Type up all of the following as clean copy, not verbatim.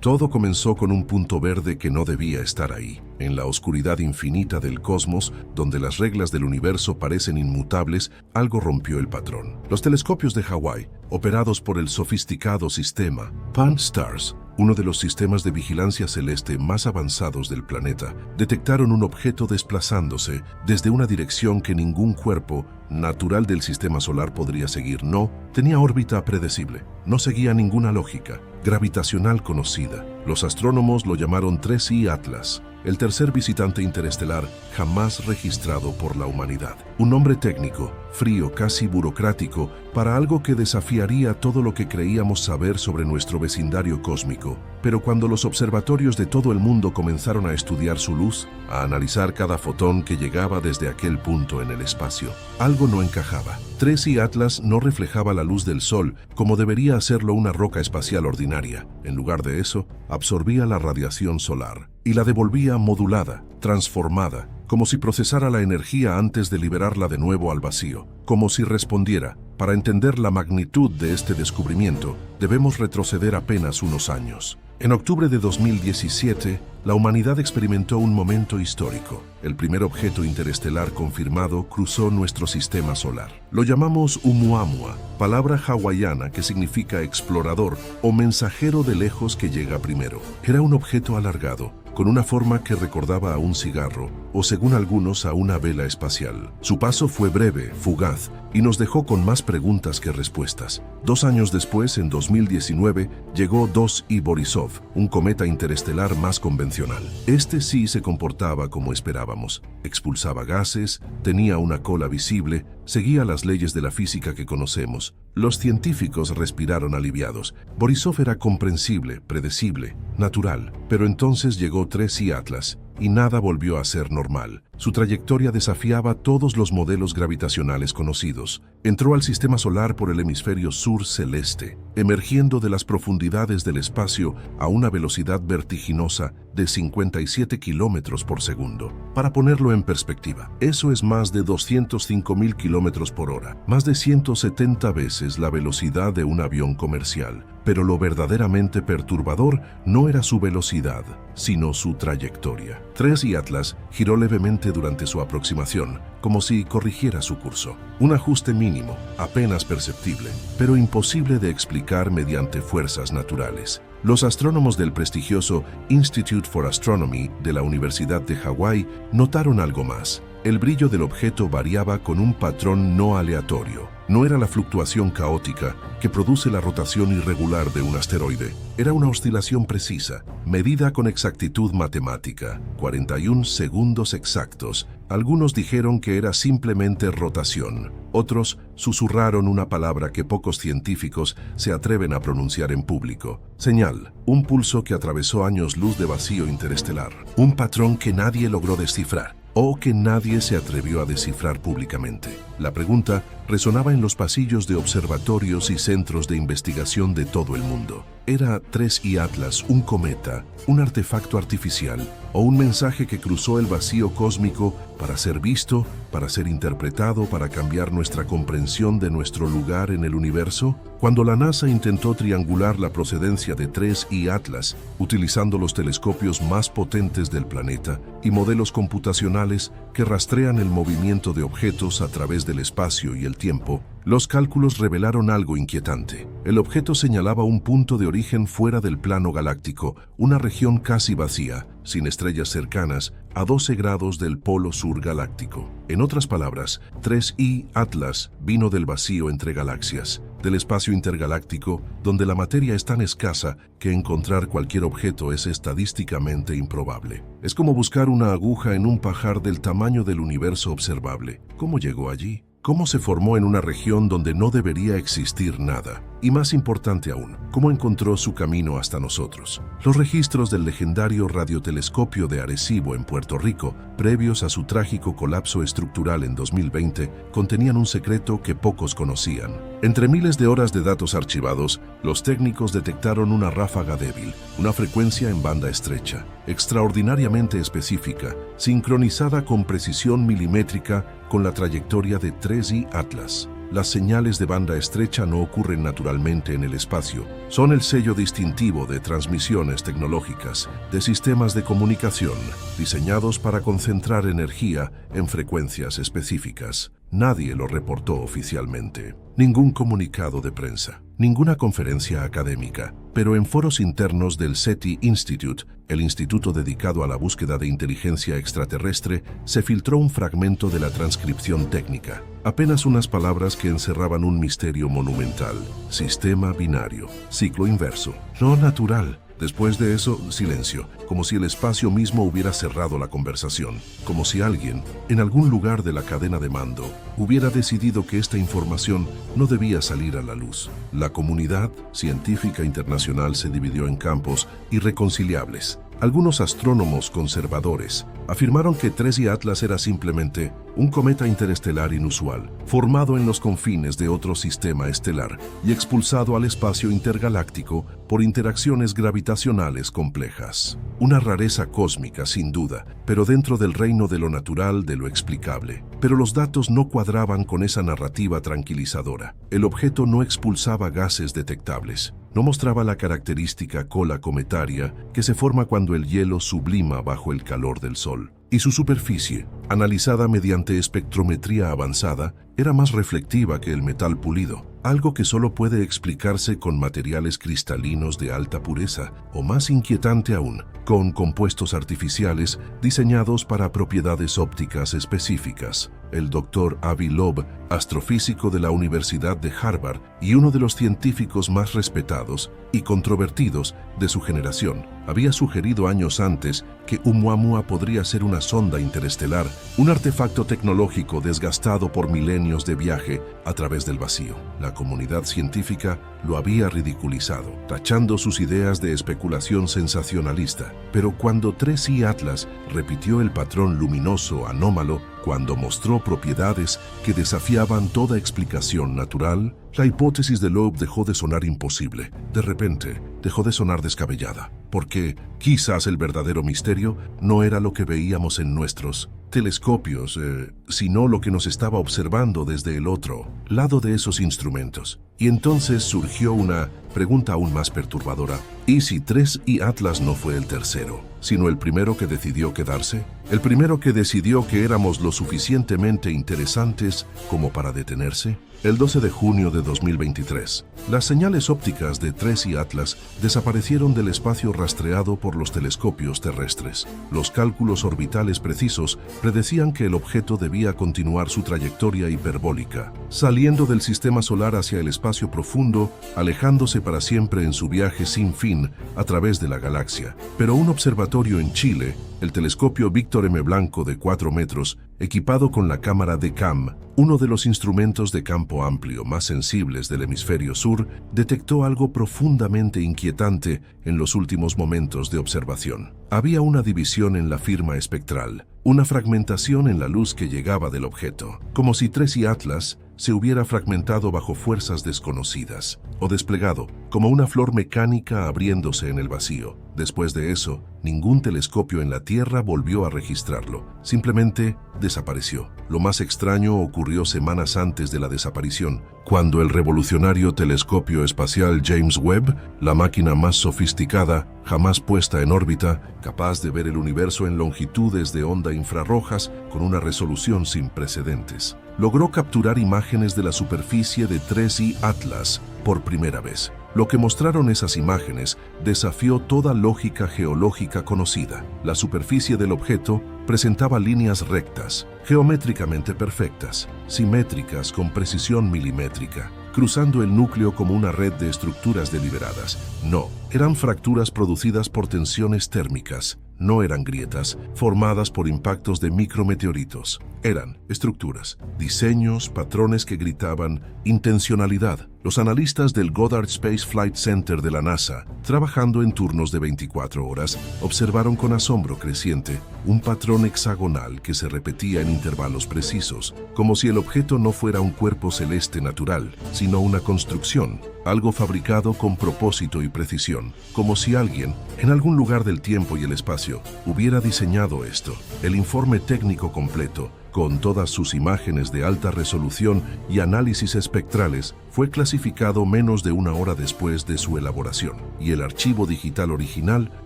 Todo comenzó con un punto verde que no debía estar ahí. En la oscuridad infinita del cosmos, donde las reglas del universo parecen inmutables, algo rompió el patrón. Los telescopios de Hawái, operados por el sofisticado sistema Pan-STARRS, uno de los sistemas de vigilancia celeste más avanzados del planeta, detectaron un objeto desplazándose desde una dirección que ningún cuerpo natural del sistema solar podría seguir. No tenía órbita predecible, no seguía ninguna lógica gravitacional conocida. Los astrónomos lo llamaron 3I Atlas, el tercer visitante interestelar jamás registrado por la humanidad. Un nombre técnico, frío, casi burocrático, para algo que desafiaría todo lo que creíamos saber sobre nuestro vecindario cósmico. Pero cuando los observatorios de todo el mundo comenzaron a estudiar su luz, a analizar cada fotón que llegaba desde aquel punto en el espacio, algo no encajaba. 3I Atlas no reflejaba la luz del Sol como debería hacerlo una roca espacial ordinaria. En lugar de eso, absorbía la radiación solar y la devolvía modulada, transformada, como si procesara la energía antes de liberarla de nuevo al vacío, como si respondiera. Para entender la magnitud de este descubrimiento, debemos retroceder apenas unos años. En octubre de 2017, la humanidad experimentó un momento histórico. El primer objeto interestelar confirmado cruzó nuestro sistema solar. Lo llamamos Oumuamua, palabra hawaiana que significa explorador o mensajero de lejos que llega primero. Era un objeto alargado, con una forma que recordaba a un cigarro, o según algunos a una vela espacial. Su paso fue breve, fugaz, y nos dejó con más preguntas que respuestas. 2 años después, en 2019, llegó 2I Borisov, un cometa interestelar más convencional. Este sí se comportaba como esperábamos. Expulsaba gases, tenía una cola visible, seguía las leyes de la física que conocemos. Los científicos respiraron aliviados. Borisov era comprensible, predecible, natural. Pero entonces llegó 3I Atlas, y nada volvió a ser normal. Su trayectoria desafiaba todos los modelos gravitacionales conocidos. Entró al sistema solar por el hemisferio sur celeste, emergiendo de las profundidades del espacio a una velocidad vertiginosa de 57 kilómetros por segundo. Para ponerlo en perspectiva, eso es más de 205.000 kilómetros por hora, más de 170 veces la velocidad de un avión comercial. Pero lo verdaderamente perturbador no era su velocidad, sino su trayectoria. 3I Atlas giró levemente durante su aproximación, como si corrigiera su curso. Un ajuste mínimo, apenas perceptible, pero imposible de explicar mediante fuerzas naturales. Los astrónomos del prestigioso Institute for Astronomy de la Universidad de Hawái notaron algo más. El brillo del objeto variaba con un patrón no aleatorio. No era la fluctuación caótica que produce la rotación irregular de un asteroide. Era una oscilación precisa, medida con exactitud matemática, 41 segundos exactos. Algunos dijeron que era simplemente rotación. Otros susurraron una palabra que pocos científicos se atreven a pronunciar en público. Señal, un pulso que atravesó años luz de vacío interestelar. Un patrón que nadie logró descifrar, o que nadie se atrevió a descifrar públicamente. La pregunta resonaba en los pasillos de observatorios y centros de investigación de todo el mundo. ¿Era 3I Atlas un cometa, un artefacto artificial o un mensaje que cruzó el vacío cósmico para ser visto, para ser interpretado, para cambiar nuestra comprensión de nuestro lugar en el universo? Cuando la NASA intentó triangular la procedencia de 3I Atlas, utilizando los telescopios más potentes del planeta y modelos computacionales que rastrean el movimiento de objetos a través del espacio y el tiempo, los cálculos revelaron algo inquietante. El objeto señalaba un punto de origen fuera del plano galáctico, una región casi vacía, sin estrellas cercanas, a 12 grados del polo sur galáctico. En otras palabras, 3I Atlas vino del vacío entre galaxias, del espacio intergaláctico, donde la materia es tan escasa que encontrar cualquier objeto es estadísticamente improbable. Es como buscar una aguja en un pajar del tamaño del universo observable. ¿Cómo llegó allí? ¿Cómo se formó en una región donde no debería existir nada? Y más importante aún, ¿cómo encontró su camino hasta nosotros? Los registros del legendario radiotelescopio de Arecibo en Puerto Rico, previos a su trágico colapso estructural en 2020, contenían un secreto que pocos conocían. Entre miles de horas de datos archivados, los técnicos detectaron una ráfaga débil, una frecuencia en banda estrecha, extraordinariamente específica, sincronizada con precisión milimétrica con la trayectoria de 3I Atlas. las señales de banda estrecha no ocurren naturalmente en el espacio. Son el sello distintivo de transmisiones tecnológicas, de sistemas de comunicación, diseñados para concentrar energía en frecuencias específicas. Nadie lo reportó oficialmente. Ningún comunicado de prensa, ninguna conferencia académica, pero en foros internos del SETI Institute, el instituto dedicado a la búsqueda de inteligencia extraterrestre, se filtró un fragmento de la transcripción técnica. Apenas unas palabras que encerraban un misterio monumental. Sistema binario, ciclo inverso, no natural. Después de eso, silencio, como si el espacio mismo hubiera cerrado la conversación, como si alguien, en algún lugar de la cadena de mando, hubiera decidido que esta información no debía salir a la luz. La comunidad científica internacional se dividió en campos irreconciliables. Algunos astrónomos conservadores afirmaron que 3I Atlas era simplemente un cometa interestelar inusual, formado en los confines de otro sistema estelar y expulsado al espacio intergaláctico por interacciones gravitacionales complejas. Una rareza cósmica, sin duda, pero dentro del reino de lo natural, de lo explicable. Pero los datos no cuadraban con esa narrativa tranquilizadora. El objeto no expulsaba gases detectables. No mostraba la característica cola cometaria que se forma cuando el hielo sublima bajo el calor del Sol. Y su superficie, analizada mediante espectrometría avanzada, era más reflectiva que el metal pulido, algo que solo puede explicarse con materiales cristalinos de alta pureza, o más inquietante aún, con compuestos artificiales diseñados para propiedades ópticas específicas. El Dr. Avi Loeb, astrofísico de la Universidad de Harvard y uno de los científicos más respetados y controvertidos de su generación, había sugerido años antes que Oumuamua podría ser una sonda interestelar, un artefacto tecnológico desgastado por milenios de viaje a través del vacío. La comunidad científica lo había ridiculizado, tachando sus ideas de especulación sensacionalista. Pero cuando 3I Atlas repitió el patrón luminoso anómalo, cuando mostró propiedades que desafiaban toda explicación natural, la hipótesis de Loeb dejó de sonar imposible. De repente, dejó de sonar descabellada, porque quizás el verdadero misterio no era lo que veíamos en nuestros telescopios, sino lo que nos estaba observando desde el otro lado de esos instrumentos. Y entonces surgió una pregunta aún más perturbadora. ¿Y si 3I Atlas no fue el tercero, sino el primero que decidió quedarse? ¿El primero que decidió que éramos lo suficientemente interesantes como para detenerse? El 12 de junio de 2023, las señales ópticas de 3I Atlas desaparecieron del espacio rastreado por los telescopios terrestres. Los cálculos orbitales precisos predecían que el objeto debía continuar su trayectoria hiperbólica, saliendo del sistema solar hacia el espacio profundo, alejándose para siempre en su viaje sin fin a través de la galaxia. Pero un observatorio en Chile, el telescopio Víctor M. Blanco de 4 metros, equipado con la cámara DECAM, uno de los instrumentos de campo amplio más sensibles del hemisferio sur, detectó algo profundamente inquietante en los últimos momentos de observación. Había una división en la firma espectral, una fragmentación en la luz que llegaba del objeto, como si 3I Atlas se hubiera fragmentado bajo fuerzas desconocidas, o desplegado como una flor mecánica abriéndose en el vacío. Después de eso, ningún telescopio en la Tierra volvió a registrarlo. Simplemente desapareció. Lo más extraño ocurrió semanas antes de la desaparición, cuando el revolucionario telescopio espacial James Webb, la máquina más sofisticada jamás puesta en órbita, capaz de ver el universo en longitudes de onda infrarrojas con una resolución sin precedentes, logró capturar imágenes de la superficie de 3I Atlas por primera vez. Lo que mostraron esas imágenes desafió toda lógica geológica conocida. La superficie del objeto presentaba líneas rectas, geométricamente perfectas, simétricas con precisión milimétrica, cruzando el núcleo como una red de estructuras deliberadas. No, eran fracturas producidas por tensiones térmicas. No eran grietas formadas por impactos de micrometeoritos. Eran estructuras, diseños, patrones que gritaban intencionalidad. Los analistas del Goddard Space Flight Center de la NASA, trabajando en turnos de 24 horas, observaron con asombro creciente un patrón hexagonal que se repetía en intervalos precisos, como si el objeto no fuera un cuerpo celeste natural, sino una construcción, algo fabricado con propósito y precisión, como si alguien, en algún lugar del tiempo y el espacio, hubiera diseñado esto. El informe técnico completo con todas sus imágenes de alta resolución y análisis espectrales, fue clasificado menos de una hora después de su elaboración, y el archivo digital original,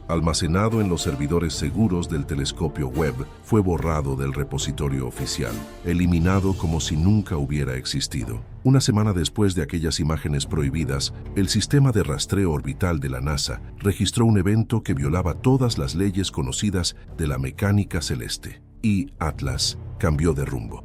almacenado en los servidores seguros del telescopio Webb, fue borrado del repositorio oficial, eliminado como si nunca hubiera existido. Una semana después de aquellas imágenes prohibidas, el sistema de rastreo orbital de la NASA registró un evento que violaba todas las leyes conocidas de la mecánica celeste, y Atlas cambió de rumbo.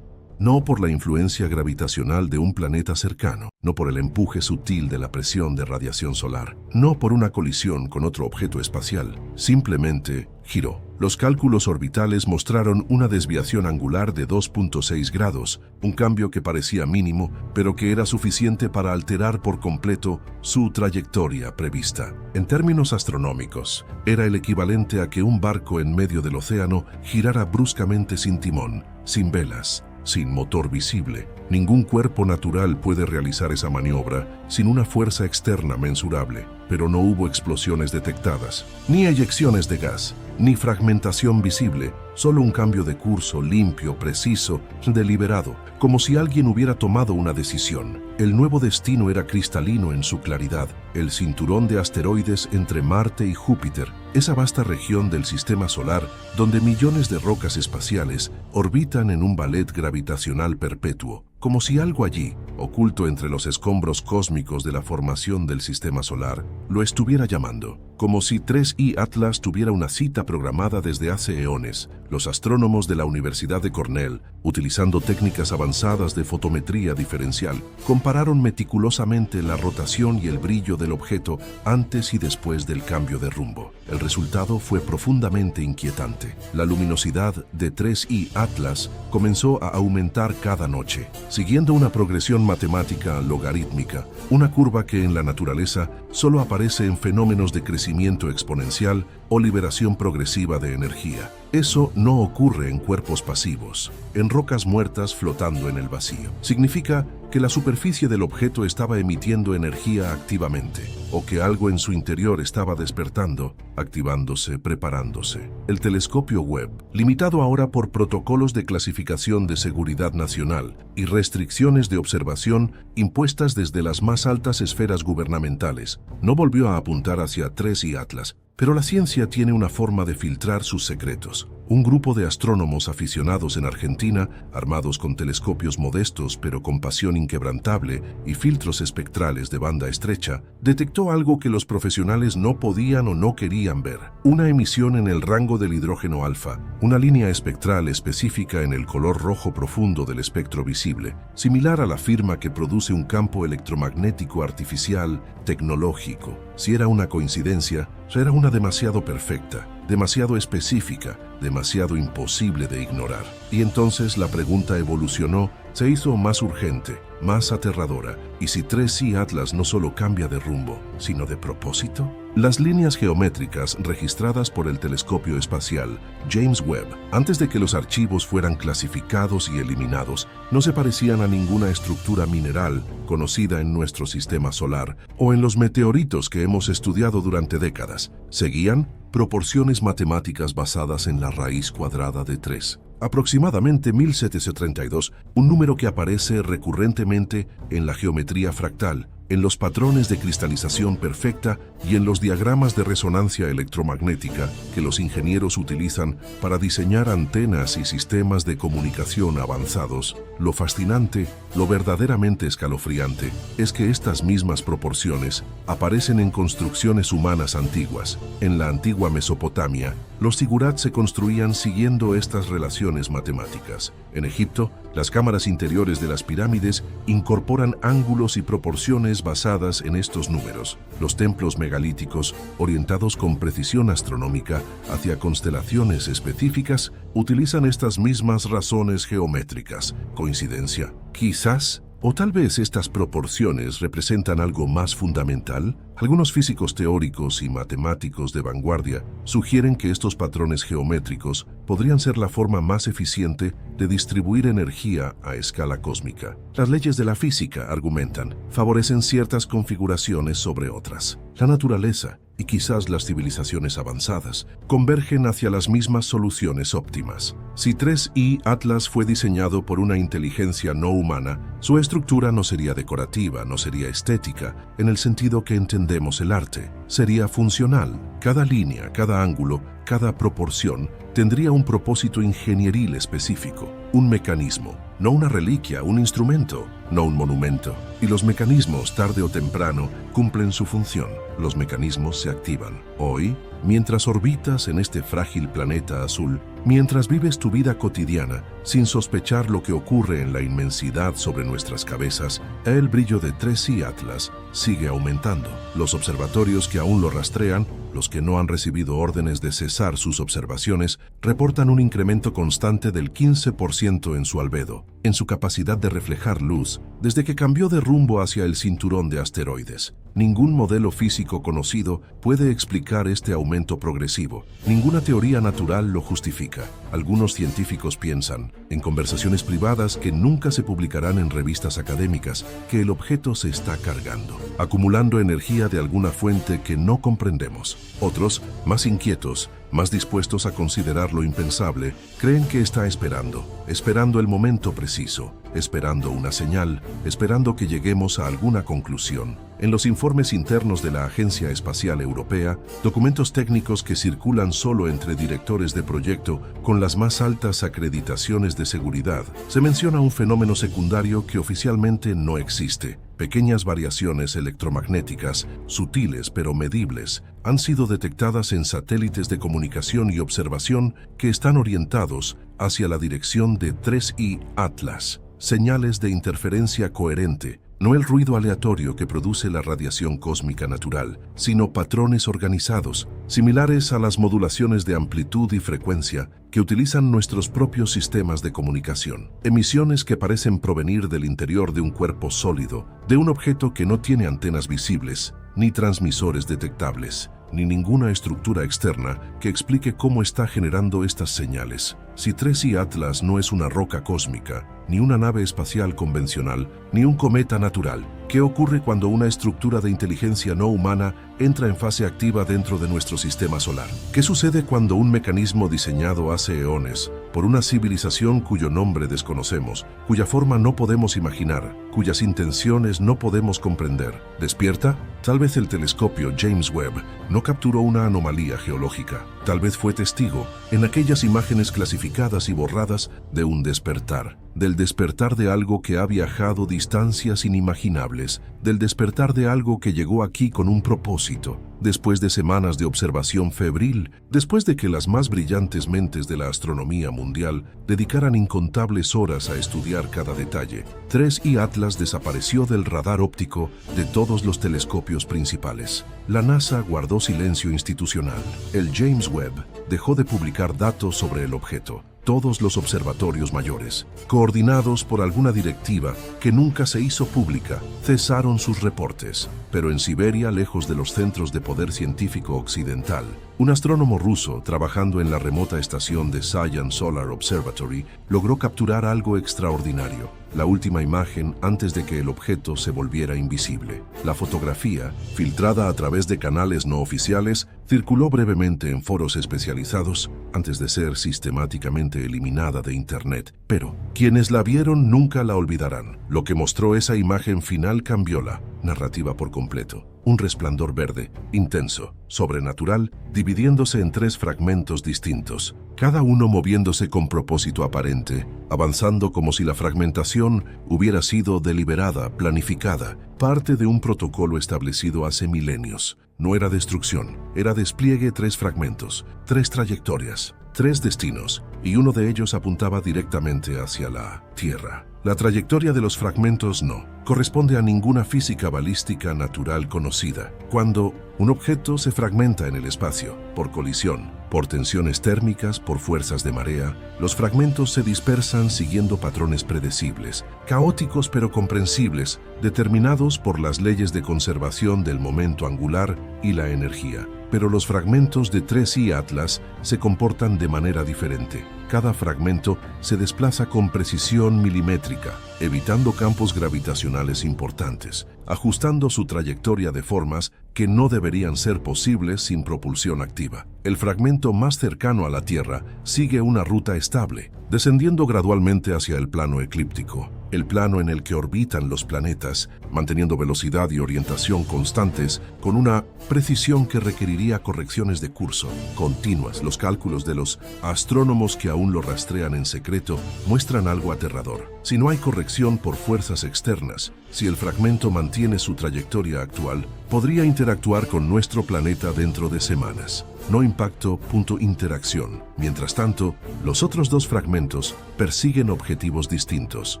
No por la influencia gravitacional de un planeta cercano, no por el empuje sutil de la presión de radiación solar, no por una colisión con otro objeto espacial, simplemente giró. Los cálculos orbitales mostraron una desviación angular de 2.6 grados, un cambio que parecía mínimo, pero que era suficiente para alterar por completo su trayectoria prevista. En términos astronómicos, era el equivalente a que un barco en medio del océano girara bruscamente sin timón, sin velas, sin motor visible. Ningún cuerpo natural puede realizar esa maniobra sin una fuerza externa mensurable, pero no hubo explosiones detectadas, ni eyecciones de gas, ni fragmentación visible, solo un cambio de curso limpio, preciso, deliberado, como si alguien hubiera tomado una decisión. El nuevo destino era cristalino en su claridad, el cinturón de asteroides entre Marte y Júpiter, esa vasta región del sistema solar donde millones de rocas espaciales orbitan en un ballet gravitacional perpetuo, como si algo allí, oculto entre los escombros cósmicos de la formación del sistema solar, lo estuviera llamando, como si 3I Atlas tuviera una cita programada desde hace eones. Los astrónomos de la Universidad de Cornell, utilizando técnicas avanzadas de fotometría diferencial, compararon meticulosamente la rotación y el brillo del objeto antes y después del cambio de rumbo. El resultado fue profundamente inquietante. La luminosidad de 3I Atlas comenzó a aumentar cada noche, siguiendo una progresión matemática logarítmica, una curva que en la naturaleza solo aparece en fenómenos de crecimiento exponencial o liberación progresiva de energía. Eso no ocurre en cuerpos pasivos, en rocas muertas flotando en el vacío. Significa que la superficie del objeto estaba emitiendo energía activamente, o que algo en su interior estaba despertando, activándose, preparándose. El telescopio Webb, limitado ahora por protocolos de clasificación de seguridad nacional y restricciones de observación impuestas desde las más altas esferas gubernamentales, no volvió a apuntar hacia 3I Atlas. Pero la ciencia tiene una forma de filtrar sus secretos. Un grupo de astrónomos aficionados en Argentina, armados con telescopios modestos pero con pasión inquebrantable y filtros espectrales de banda estrecha, detectó algo que los profesionales no podían o no querían ver. Una emisión en el rango del hidrógeno alfa, una línea espectral específica en el color rojo profundo del espectro visible, similar a la firma que produce un campo electromagnético artificial tecnológico. Si era una coincidencia, era una demasiado perfecta, demasiado específica, demasiado imposible de ignorar. Y entonces la pregunta evolucionó, se hizo más urgente, más aterradora. ¿Y si 3I Atlas no solo cambia de rumbo, sino de propósito? Las líneas geométricas registradas por el telescopio espacial James Webb, antes de que los archivos fueran clasificados y eliminados, no se parecían a ninguna estructura mineral conocida en nuestro sistema solar o en los meteoritos que hemos estudiado durante décadas. Seguían proporciones matemáticas basadas en la raíz cuadrada de 3. Aproximadamente 1732, un número que aparece recurrentemente en la geometría fractal, en los patrones de cristalización perfecta y en los diagramas de resonancia electromagnética que los ingenieros utilizan para diseñar antenas y sistemas de comunicación avanzados. Lo fascinante, lo verdaderamente escalofriante, es que estas mismas proporciones aparecen en construcciones humanas antiguas. En la antigua Mesopotamia, los zigurats se construían siguiendo estas relaciones matemáticas. En Egipto, las cámaras interiores de las pirámides incorporan ángulos y proporciones basadas en estos números. Los templos megalíticos, orientados con precisión astronómica hacia constelaciones específicas, utilizan estas mismas razones geométricas. ¿Coincidencia? Quizás. ¿O tal vez estas proporciones representan algo más fundamental? Algunos físicos teóricos y matemáticos de vanguardia sugieren que estos patrones geométricos podrían ser la forma más eficiente de distribuir energía a escala cósmica. Las leyes de la física, argumentan, favorecen ciertas configuraciones sobre otras. La naturaleza, y quizás las civilizaciones avanzadas, convergen hacia las mismas soluciones óptimas. Si 3I Atlas fue diseñado por una inteligencia no humana, su estructura no sería decorativa, no sería estética, en el sentido que entendemos el arte. Sería funcional. Cada línea, cada ángulo, cada proporción tendría un propósito ingenieril específico, un mecanismo, no una reliquia, un instrumento, no un monumento. Y los mecanismos, tarde o temprano, cumplen su función. Los mecanismos se activan. Hoy, mientras orbitas en este frágil planeta azul, mientras vives tu vida cotidiana, sin sospechar lo que ocurre en la inmensidad sobre nuestras cabezas, el brillo de 3I Atlas sigue aumentando. Los observatorios que aún lo rastrean, los que no han recibido órdenes de cesar sus observaciones, reportan un incremento constante del 15% en su albedo, en su capacidad de reflejar luz, desde que cambió de rumbo hacia el cinturón de asteroides. Ningún modelo físico conocido puede explicar este aumento progresivo. Ninguna teoría natural lo justifica. Algunos científicos piensan, en conversaciones privadas que nunca se publicarán en revistas académicas, que el objeto se está cargando, acumulando energía de alguna fuente que no comprendemos. Otros, más inquietos, más dispuestos a considerar lo impensable, creen que está esperando el momento preciso, esperando una señal, esperando que lleguemos a alguna conclusión. En los informes internos de la Agencia Espacial Europea, documentos técnicos que circulan solo entre directores de proyecto con las más altas acreditaciones de seguridad, se menciona un fenómeno secundario que oficialmente no existe. Pequeñas variaciones electromagnéticas, sutiles pero medibles, han sido detectadas en satélites de comunicación y observación que están orientados hacia la dirección de 3I Atlas. Señales de interferencia coherente, no el ruido aleatorio que produce la radiación cósmica natural, sino patrones organizados, similares a las modulaciones de amplitud y frecuencia que utilizan nuestros propios sistemas de comunicación. Emisiones que parecen provenir del interior de un cuerpo sólido, de un objeto que no tiene antenas visibles, ni transmisores detectables, ni ninguna estructura externa que explique cómo está generando estas señales. Si 3I Atlas no es una roca cósmica, ni una nave espacial convencional, ni un cometa natural, ¿qué ocurre cuando una estructura de inteligencia no humana entra en fase activa dentro de nuestro sistema solar? ¿Qué sucede cuando un mecanismo diseñado hace eones por una civilización cuyo nombre desconocemos, cuya forma no podemos imaginar, cuyas intenciones no podemos comprender, despierta? Tal vez el telescopio James Webb no capturó una anomalía geológica. Tal vez fue testigo en aquellas imágenes clasificadas y borradas de un despertar, del despertar de algo que ha viajado distancias inimaginables, del despertar de algo que llegó aquí con un propósito, después de semanas de observación febril, después de que las más brillantes mentes de la astronomía mundial dedicaran incontables horas a estudiar cada detalle. 3I Atlas desapareció del radar óptico de todos los telescopios principales. La NASA guardó silencio institucional. El James Webb dejó de publicar datos sobre el objeto. Todos los observatorios mayores, coordinados por alguna directiva que nunca se hizo pública, cesaron sus reportes. Pero en Siberia, lejos de los centros de poder científico occidental, un astrónomo ruso trabajando en la remota estación de Sayan Solar Observatory logró capturar algo extraordinario, la última imagen antes de que el objeto se volviera invisible. La fotografía, filtrada a través de canales no oficiales, circuló brevemente en foros especializados antes de ser sistemáticamente eliminada de Internet. Pero quienes la vieron nunca la olvidarán. Lo que mostró esa imagen final cambió la narrativa por completo. Un resplandor verde, intenso, sobrenatural, dividiéndose en 3 fragmentos distintos, cada uno moviéndose con propósito aparente, avanzando como si la fragmentación hubiera sido deliberada, planificada, parte de un protocolo establecido hace milenios. No era destrucción, era despliegue. 3 fragmentos, 3 trayectorias, 3 destinos, y uno de ellos apuntaba directamente hacia la Tierra. La trayectoria de los fragmentos no corresponde a ninguna física balística natural conocida. Cuando un objeto se fragmenta en el espacio, por colisión, por tensiones térmicas, por fuerzas de marea, los fragmentos se dispersan siguiendo patrones predecibles, caóticos pero comprensibles, determinados por las leyes de conservación del momento angular y la energía. Pero los fragmentos de 3I Atlas se comportan de manera diferente. Cada fragmento se desplaza con precisión milimétrica, evitando campos gravitacionales importantes, ajustando su trayectoria de formas que no deberían ser posibles sin propulsión activa. El fragmento más cercano a la Tierra sigue una ruta estable, descendiendo gradualmente hacia el plano eclíptico, el plano en el que orbitan los planetas, manteniendo velocidad y orientación constantes con una precisión que requeriría correcciones de curso continuas. Los cálculos de los astrónomos que aún lo rastrean en secreto muestran algo aterrador. Si no hay corrección por fuerzas externas, si el fragmento mantiene su trayectoria actual, podría interactuar con nuestro planeta dentro de semanas. No impacto, interacción. Mientras tanto, los otros dos fragmentos persiguen objetivos distintos.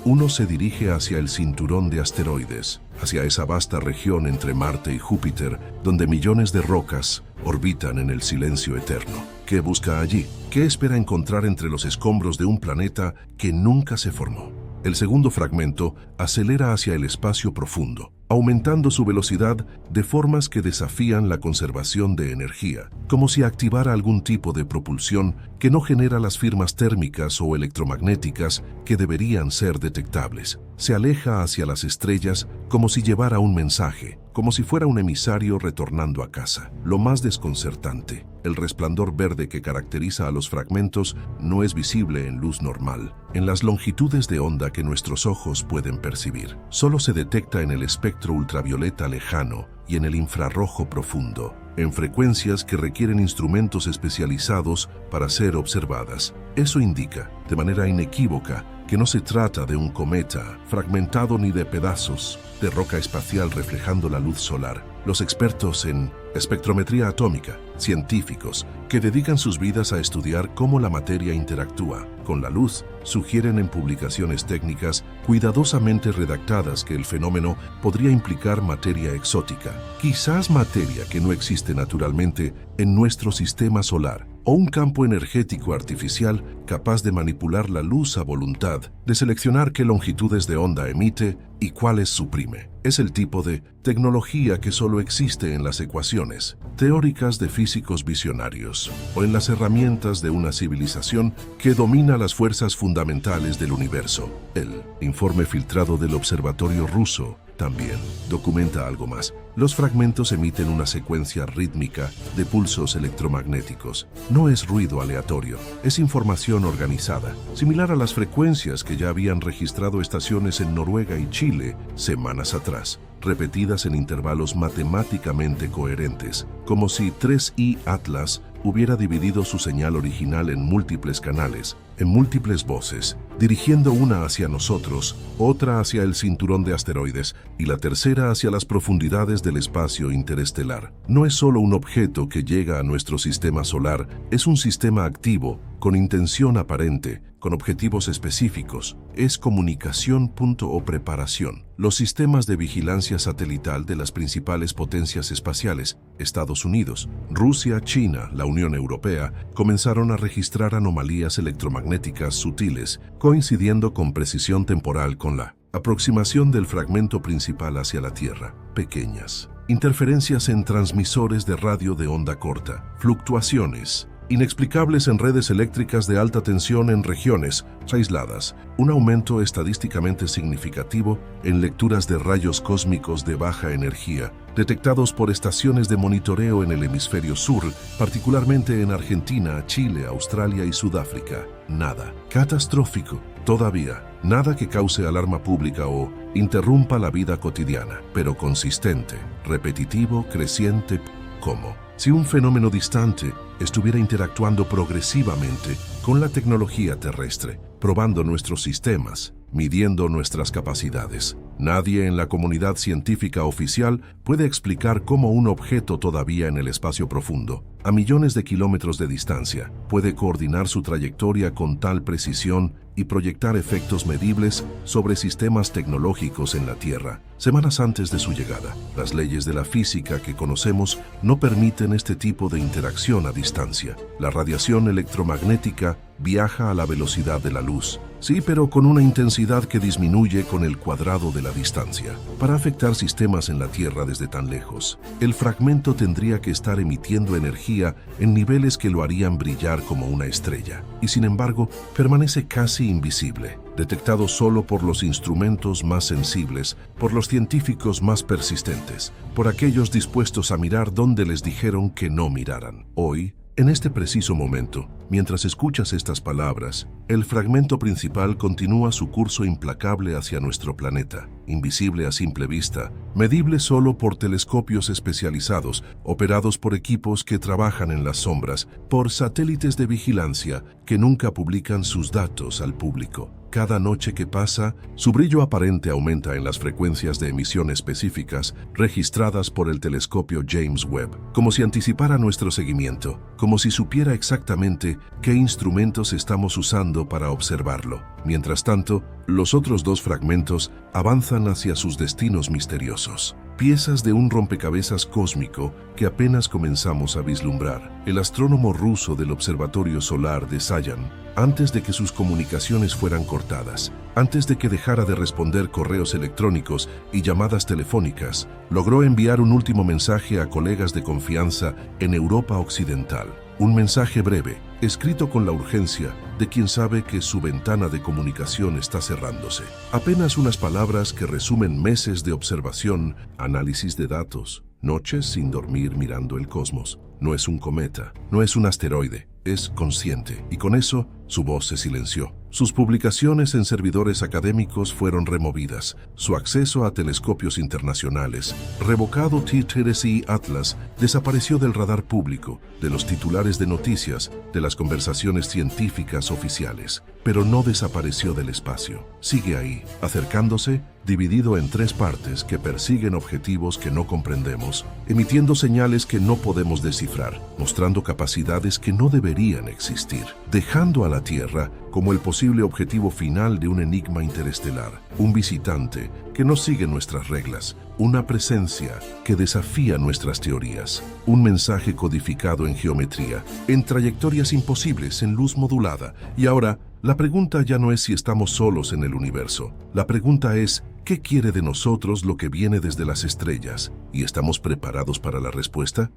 Uno se dirige hacia el cinturón de asteroides, hacia esa vasta región entre Marte y Júpiter, donde millones de rocas orbitan en el silencio eterno. ¿Qué busca allí? ¿Qué espera encontrar entre los escombros de un planeta que nunca se formó? El segundo fragmento acelera hacia el espacio profundo, aumentando su velocidad de formas que desafían la conservación de energía, como si activara algún tipo de propulsión que no genera las firmas térmicas o electromagnéticas que deberían ser detectables. Se aleja hacia las estrellas como si llevara un mensaje, como si fuera un emisario retornando a casa. Lo más desconcertante, el resplandor verde que caracteriza a los fragmentos no es visible en luz normal, en las longitudes de onda que nuestros ojos pueden percibir. Solo se detecta en el espectro ultravioleta lejano y en el infrarrojo profundo, en frecuencias que requieren instrumentos especializados para ser observadas. Eso indica, de manera inequívoca, que no se trata de un cometa fragmentado ni de pedazos de roca espacial reflejando la luz solar. Los expertos en espectrometría atómica, científicos que dedican sus vidas a estudiar cómo la materia interactúa con la luz, sugieren en publicaciones técnicas cuidadosamente redactadas que el fenómeno podría implicar materia exótica, quizás materia que no existe naturalmente en nuestro sistema solar, o un campo energético artificial capaz de manipular la luz a voluntad, de seleccionar qué longitudes de onda emite y cuáles suprime. Es el tipo de tecnología que solo existe en las ecuaciones teóricas de físicos visionarios o en las herramientas de una civilización que domina las fuerzas fundamentales del universo. El informe filtrado del Observatorio Ruso también documenta algo más. Los fragmentos emiten una secuencia rítmica de pulsos electromagnéticos. No es ruido aleatorio, es información organizada, similar a las frecuencias que ya habían registrado estaciones en Noruega y Chile semanas atrás, repetidas en intervalos matemáticamente coherentes, como si 3i Atlas hubiera dividido su señal original en múltiples canales, en múltiples voces, dirigiendo una hacia nosotros, otra hacia el cinturón de asteroides y la tercera hacia las profundidades del espacio interestelar. No es solo un objeto que llega a nuestro sistema solar, es un sistema activo, con intención aparente, con objetivos específicos. Es comunicación o preparación. Los sistemas de vigilancia satelital de las principales potencias espaciales, Estados Unidos, Rusia, China, la Unión Europea, comenzaron a registrar anomalías electromagnéticas sutiles, coincidiendo con precisión temporal con la aproximación del fragmento principal hacia la Tierra. Pequeñas interferencias en transmisores de radio de onda corta, fluctuaciones inexplicables en redes eléctricas de alta tensión en regiones aisladas, un aumento estadísticamente significativo en lecturas de rayos cósmicos de baja energía, detectados por estaciones de monitoreo en el hemisferio sur, particularmente en Argentina, Chile, Australia y Sudáfrica. Nada catastrófico, todavía, nada que cause alarma pública o interrumpa la vida cotidiana, pero consistente, repetitivo, creciente, como si un fenómeno distante estuviera interactuando progresivamente con la tecnología terrestre, probando nuestros sistemas, midiendo nuestras capacidades. Nadie en la comunidad científica oficial puede explicar cómo un objeto todavía en el espacio profundo, a millones de kilómetros de distancia, puede coordinar su trayectoria con tal precisión y proyectar efectos medibles sobre sistemas tecnológicos en la Tierra. Semanas antes de su llegada, las leyes de la física que conocemos no permiten este tipo de interacción a distancia. La radiación electromagnética viaja a la velocidad de la luz, Sí, pero con una intensidad que disminuye con el cuadrado de la distancia. Para afectar sistemas en la Tierra desde tan lejos, el fragmento tendría que estar emitiendo energía en niveles que lo harían brillar como una estrella. Y sin embargo, permanece casi invisible, detectado solo por los instrumentos más sensibles, por los científicos más persistentes, por aquellos dispuestos a mirar donde les dijeron que no miraran. Hoy, en este preciso momento, mientras escuchas estas palabras, el fragmento principal continúa su curso implacable hacia nuestro planeta, invisible a simple vista, medible solo por telescopios especializados, operados por equipos que trabajan en las sombras, por satélites de vigilancia que nunca publican sus datos al público. Cada noche que pasa, su brillo aparente aumenta en las frecuencias de emisión específicas registradas por el telescopio James Webb, como si anticipara nuestro seguimiento, como si supiera exactamente qué instrumentos estamos usando para observarlo. Mientras tanto, los otros dos fragmentos avanzan hacia sus destinos misteriosos. Piezas de un rompecabezas cósmico que apenas comenzamos a vislumbrar. El astrónomo ruso del Observatorio Solar de Sayan, antes de que sus comunicaciones fueran cortadas, antes de que dejara de responder correos electrónicos y llamadas telefónicas, logró enviar un último mensaje a colegas de confianza en Europa Occidental. Un mensaje breve, escrito con la urgencia de quien sabe que su ventana de comunicación está cerrándose. Apenas unas palabras que resumen meses de observación, análisis de datos, noches sin dormir mirando el cosmos. No es un cometa, no es un asteroide, es consciente. Y con eso, su voz se silenció. Sus publicaciones en servidores académicos fueron removidas. Su acceso a telescopios internacionales, revocado TTC Atlas, desapareció del radar público, de los titulares de noticias, de las conversaciones científicas oficiales. Pero no desapareció del espacio. Sigue ahí, acercándose, dividido en tres partes que persiguen objetivos que no comprendemos, emitiendo señales que no podemos descifrar, mostrando capacidades que no deberían existir, dejando a la Tierra como el posible objetivo final de un enigma interestelar, un visitante que no sigue nuestras reglas, una presencia que desafía nuestras teorías, un mensaje codificado en geometría, en trayectorias imposibles, en luz modulada. Y ahora, la pregunta ya no es si estamos solos en el universo. La pregunta es, ¿qué quiere de nosotros lo que viene desde las estrellas? ¿Y estamos preparados para la respuesta?